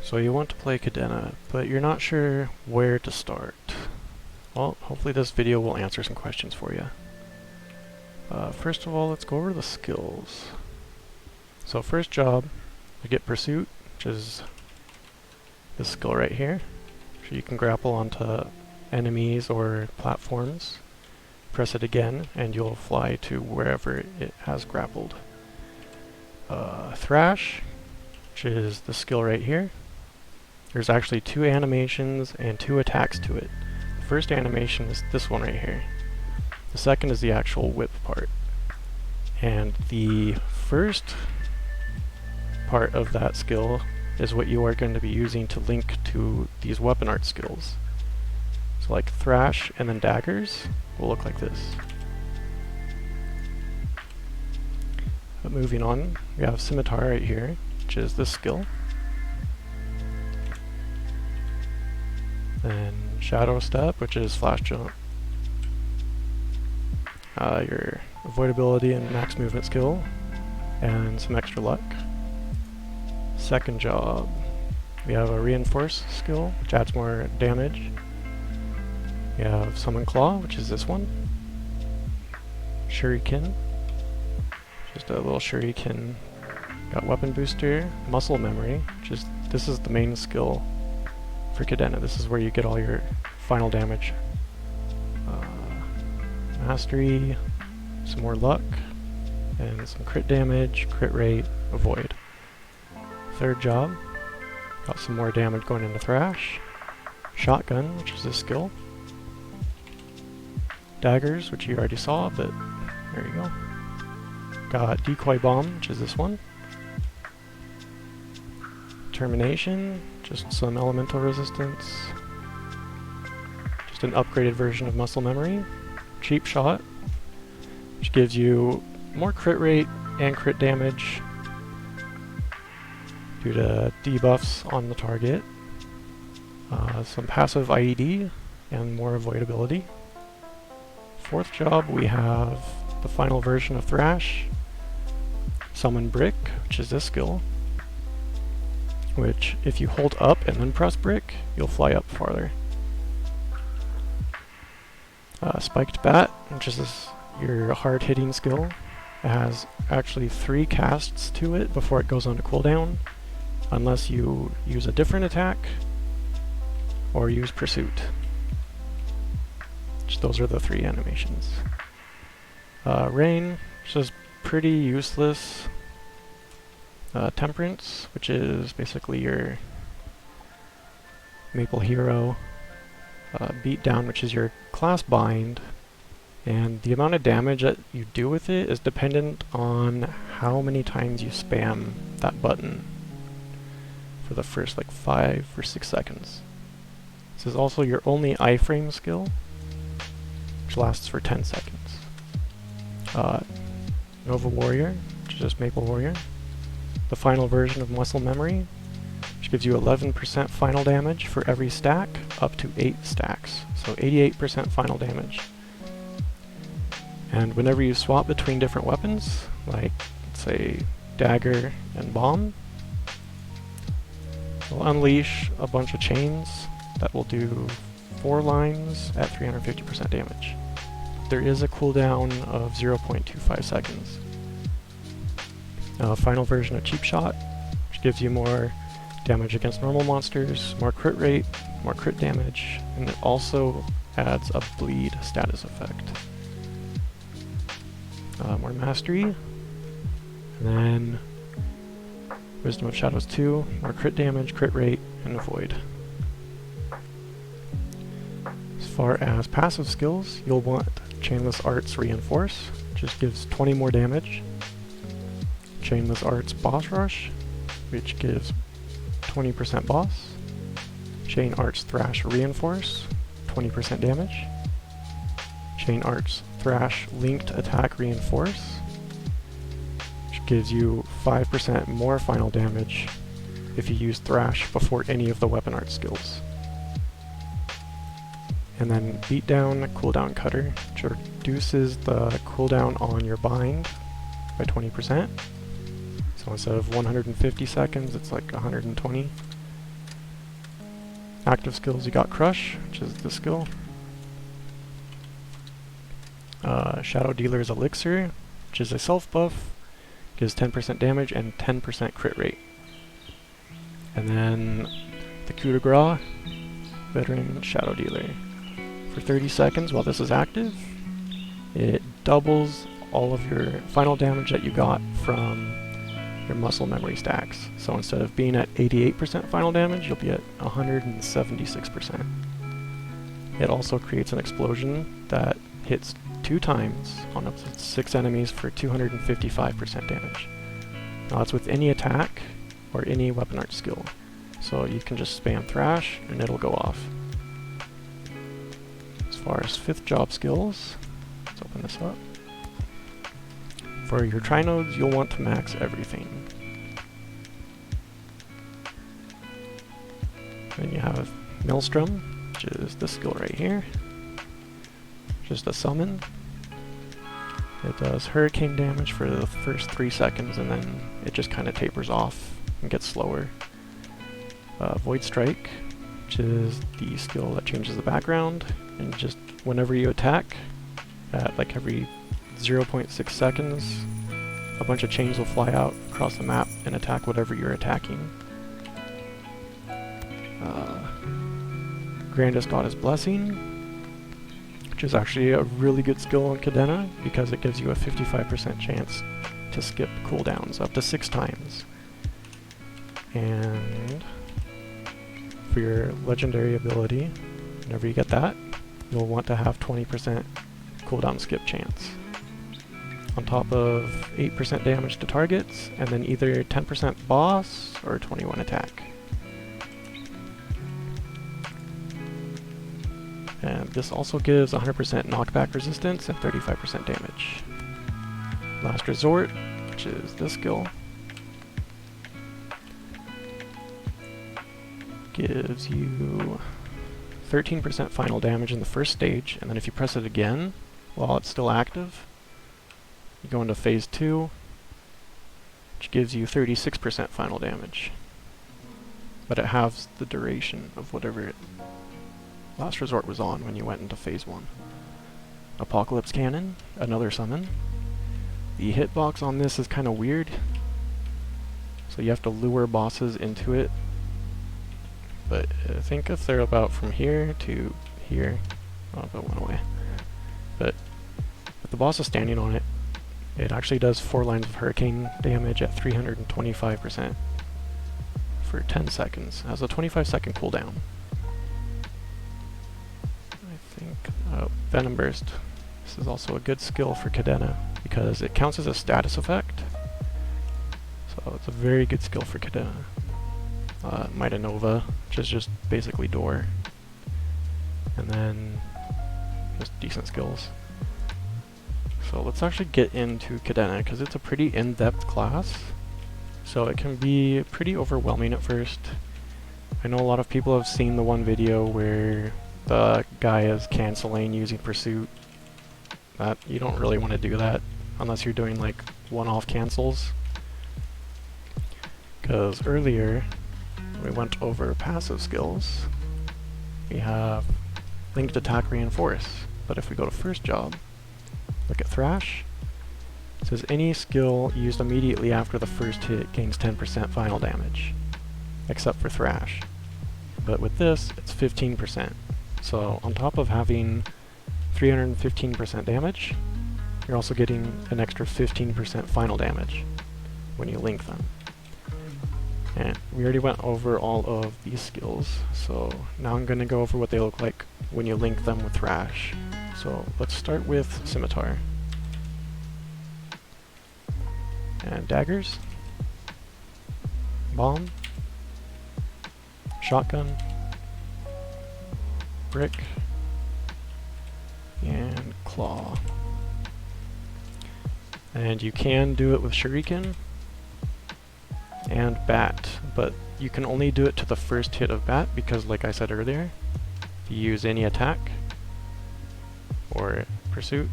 So you want to play Cadena, but you're not sure where to start. Well, hopefully this video will answer some questions for you. First of all, let's go over the skills. So first job, you get Pursuit, which is this skill right here. So you can grapple onto enemies or platforms. Press it again, and you'll fly to wherever it has grappled. Thrash, which is the skill right here. There's actually 2 animations and 2 attacks to it. The first animation is this one right here. The second is the actual whip part. And the first part of that skill is what you are going to be using to link to these weapon art skills. So like Thrash and then daggers will look like this. But moving on, we have Scimitar right here, which is this skill. Then Shadow Step, which is Flash Jump. Your Avoidability and Max Movement skill, and some extra luck. Second job, we have a Reinforce skill, which adds more damage. We have Summon Claw, which is this one. Shuriken, just a little shuriken. Got Weapon Booster, Muscle Memory, this is the main skill for Cadena. This is where you get all your final damage. Mastery, some more luck, and some crit damage, crit rate, avoid. Third job, got some more damage going into Thrash. Shotgun, which is this skill. Daggers, which you already saw, but there you go. Got Decoy Bomb, which is this one. Termination, just some elemental resistance. Just an upgraded version of Muscle Memory. Cheap Shot, which gives you more crit rate and crit damage due to debuffs on the target. Some passive IED and more avoidability. Fourth job, we have the final version of Thrash, Summon Brick, which is this skill, which if you hold up and then press Brick, you'll fly up farther. Spiked Bat, which is your hard-hitting skill. It has actually 3 casts to it before it goes on to cooldown, unless you use a different attack or use Pursuit. Those are the 3 animations. Rain, which is pretty useless. Temperance, which is basically your Maple Hero. Beatdown, which is your class bind, and the amount of damage that you do with it is dependent on how many times you spam that button for the first like 5 or 6 seconds. This is also your only iframe skill, which lasts for 10 seconds. Nova Warrior, which is just Maple Warrior. The final version of Muscle Memory, which gives you 11% final damage for every stack, up to 8 stacks. So 88% final damage. And whenever you swap between different weapons, like, say, dagger and bomb, it'll unleash a bunch of chains that will do 4 lines at 350% damage. There is a cooldown of 0.25 seconds. Final version of Cheap Shot, which gives you more damage against normal monsters, more crit rate, more crit damage, and it also adds a bleed status effect. More Mastery, and then Wisdom of Shadows 2, more crit damage, crit rate, and avoid. As far as passive skills, you'll want Chainless Arts Reinforce, which just gives 20 more damage. Chainless Arts Boss Rush, which gives 20% boss. Chain Arts Thrash Reinforce, 20% damage. Chain Arts Thrash Linked Attack Reinforce, which gives you 5% more final damage if you use Thrash before any of the weapon art skills. And then Beatdown Cooldown Cutter, which reduces the cooldown on your bind by 20%. So instead of 150 seconds, it's like 120. Active skills, you got Crush, which is this skill. Shadow Dealer's Elixir, which is a self buff, gives 10% damage and 10% crit rate. And then the coup de grace, Veteran Shadow Dealer. For 30 seconds while this is active, it doubles all of your final damage that you got from your muscle memory stacks. So instead of being at 88% final damage, you'll be at 176%. It also creates an explosion that hits 2 times on up to 6 enemies for 255% damage. Now that's with any attack or any weapon art skill. So you can just spam Thrash and it'll go off. As far as 5th job skills, let's open this up. For your trinodes, you'll want to max everything. Then you have Maelstrom, which is this skill right here. Just a summon. It does hurricane damage for the first 3 seconds and then it just kind of tapers off and gets slower. Void Strike, which is the skill that changes the background, and just whenever you attack, at like every 0.6 seconds, a bunch of chains will fly out across the map and attack whatever you're attacking. Grandest Goddess Blessing, which is actually a really good skill in Cadena because it gives you a 55% chance to skip cooldowns up to 6 times. And for your legendary ability, whenever you get that, you'll want to have 20% cooldown skip chance. On top of 8% damage to targets, and then either 10% boss or 21 attack. And this also gives 100% knockback resistance and 35% damage. Last Resort, which is this skill, gives you 13% final damage in the first stage, and then if you press it again while it's still active, you go into phase 2, which gives you 36% final damage. But it halves the duration of whatever Last Resort was on when you went into phase 1. Apocalypse Canon, another summon. The hitbox on this is kind of weird, so you have to lure bosses into it. But I think if they're about from here to here, oh, that went away. But if the boss is standing on it, it actually does 4 lines of hurricane damage at 325% for 10 seconds. It has a 25-second cooldown. I think, Venom Burst. This is also a good skill for Cadena because it counts as a status effect. So it's a very good skill for Cadena. Might Nova, which is just basically door. And then just decent skills. So let's actually get into Cadena because it's a pretty in-depth class. So it can be pretty overwhelming at first. I know a lot of people have seen the one video where the guy is canceling using Pursuit. That you don't really want to do that unless you're doing like one-off cancels. Because earlier we went over passive skills. We have Linked Attack Reinforce, but if we go to first job, look at Thrash, it says any skill used immediately after the first hit gains 10% final damage, except for Thrash. But with this, it's 15%. So on top of having 315% damage, you're also getting an extra 15% final damage when you link them. And we already went over all of these skills, so now I'm going to go over what they look like when you link them with Thrash. So let's start with Scimitar. And daggers, bomb, shotgun, brick, and claw. And you can do it with shuriken and bat, but you can only do it to the first hit of bat because, like I said earlier, if you use any attack or pursuit,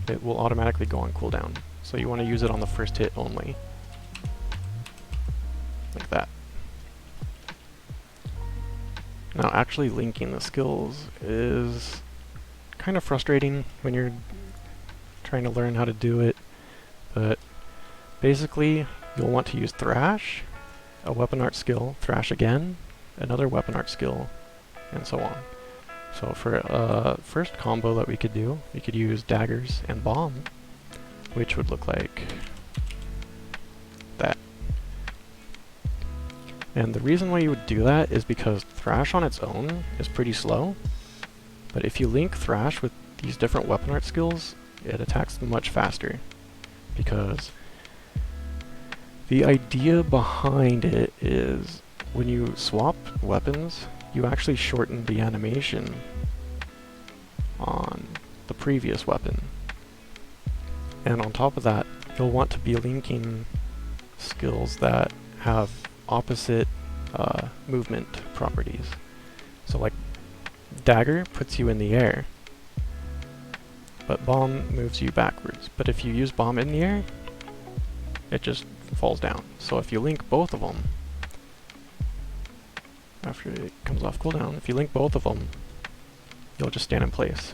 it will automatically go on cooldown. So you want to use it on the first hit only. Like that. Now actually linking the skills is kind of frustrating when you're trying to learn how to do it, but basically you'll want to use thrash, a weapon art skill, thrash again, another weapon art skill, and so on. So for first combo that we could do, we could use daggers and bomb, which would look like that. And the reason why you would do that is because thrash on its own is pretty slow, but if you link thrash with these different weapon art skills, it attacks much faster, because the idea behind it is when you swap weapons, you actually shorten the animation on the previous weapon. And on top of that, you'll want to be linking skills that have opposite movement properties. So like dagger puts you in the air, but bomb moves you backwards. But if you use bomb in the air, it just falls down. So if you link both of them, after it comes off cooldown, if you link both of them, you'll just stand in place.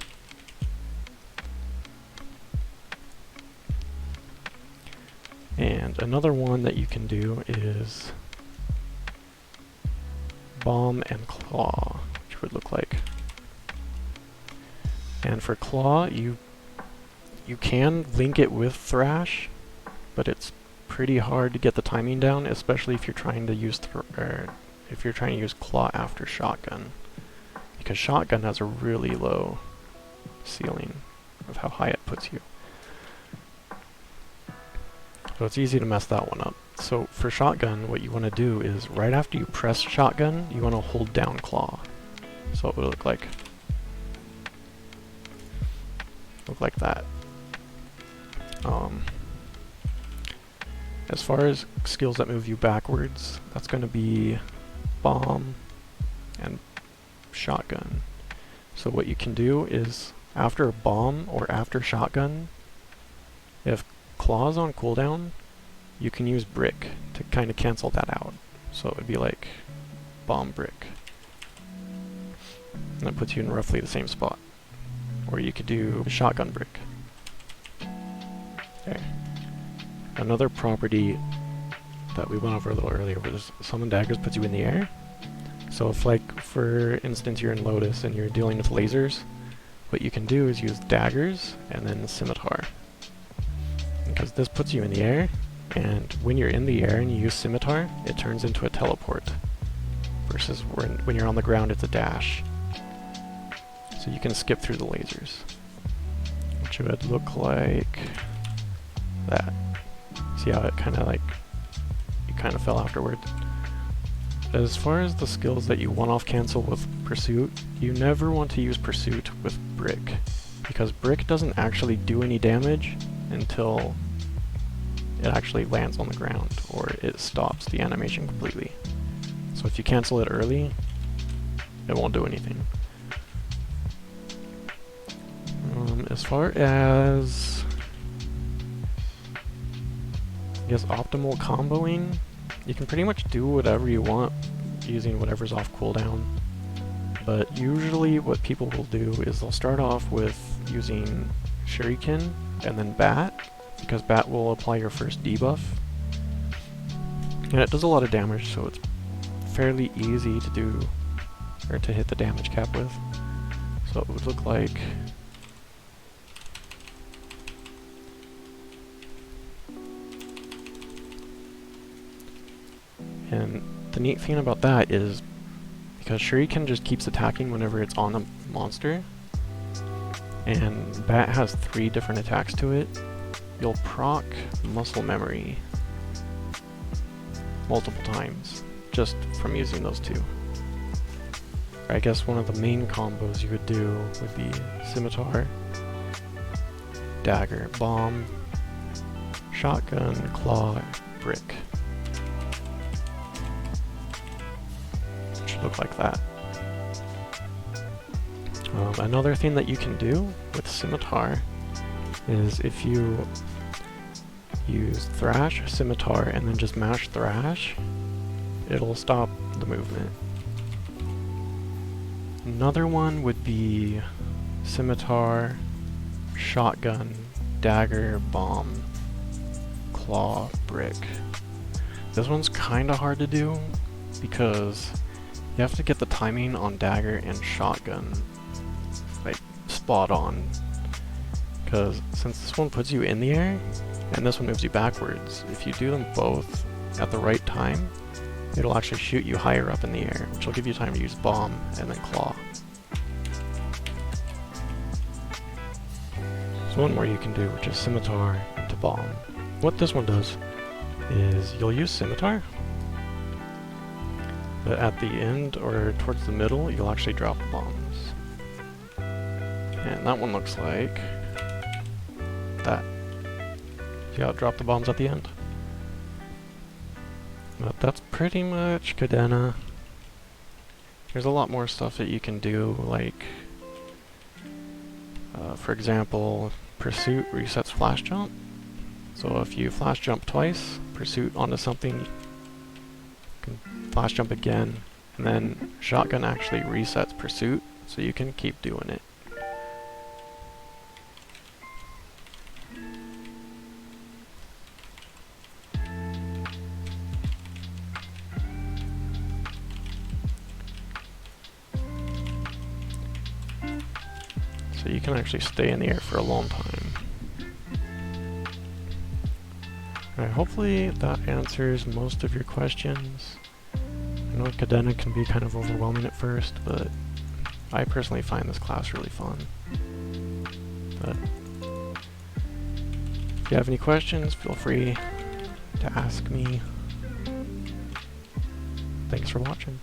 And another one that you can do is bomb and claw, which would look like. And for claw, you can link it with thrash, but it's pretty hard to get the timing down, especially if you're trying to use claw after shotgun, because shotgun has a really low ceiling of how high it puts you. So it's easy to mess that one up. So for shotgun, what you want to do is right after you press shotgun, you want to hold down claw. So it would look like that. As far as skills that move you backwards, that's going to be bomb and shotgun. So what you can do is after a bomb or after shotgun, if claw's on cooldown, you can use brick to kind of cancel that out. So it would be like bomb brick. And that puts you in roughly the same spot. Or you could do shotgun brick. There. Another property that we went over a little earlier was summon daggers puts you in the air. So if, like, for instance, you're in Lotus and you're dealing with lasers, what you can do is use daggers and then scimitar. Because this puts you in the air, and when you're in the air and you use scimitar, it turns into a teleport. Versus when you're on the ground, it's a dash. So you can skip through the lasers. Which would look like that. See how it kind of fell afterwards? As far as the skills that you one-off cancel with Pursuit, you never want to use Pursuit with Brick, because Brick doesn't actually do any damage until it actually lands on the ground, or it stops the animation completely. So if you cancel it early, it won't do anything. As far as, I guess, optimal comboing, you can pretty much do whatever you want using whatever's off cooldown. But usually what people will do is they'll start off with using Shuriken and then Bat, because Bat will apply your first debuff. And it does a lot of damage, so it's fairly easy to do, or to hit the damage cap with. So it would look like and the neat thing about that is, because Shuriken just keeps attacking whenever it's on a monster, and Bat has 3 different attacks to it, you'll proc muscle memory multiple times just from using those 2. I guess one of the main combos you would do would be scimitar, dagger, bomb, shotgun, claw, brick. Should look like that. Another thing that you can do with scimitar is if you use thrash, scimitar, and then just mash thrash, it'll stop the movement. Another one would be scimitar, shotgun, dagger, bomb, claw, brick. This one's kinda hard to do because you have to get the timing on dagger and shotgun like spot on. Because since this one puts you in the air and this one moves you backwards, if you do them both at the right time, it'll actually shoot you higher up in the air, which will give you time to use bomb and then claw. There's one more you can do, which is scimitar to bomb. What this one does is you'll use scimitar, but at the end or towards the middle, you'll actually drop bombs. And that one looks like that. See how it dropped the bombs at the end? But that's pretty much Cadena. There's a lot more stuff that you can do, like, for example, Pursuit resets flash jump. So if you flash jump twice, Pursuit onto something, you can flash jump again, and then Shotgun actually resets Pursuit, so you can keep doing it. So you can actually stay in the air for a long time. Alright, hopefully that answers most of your questions. I know Cadena can be kind of overwhelming at first, but I personally find this class really fun. But if you have any questions, feel free to ask me. Thanks for watching.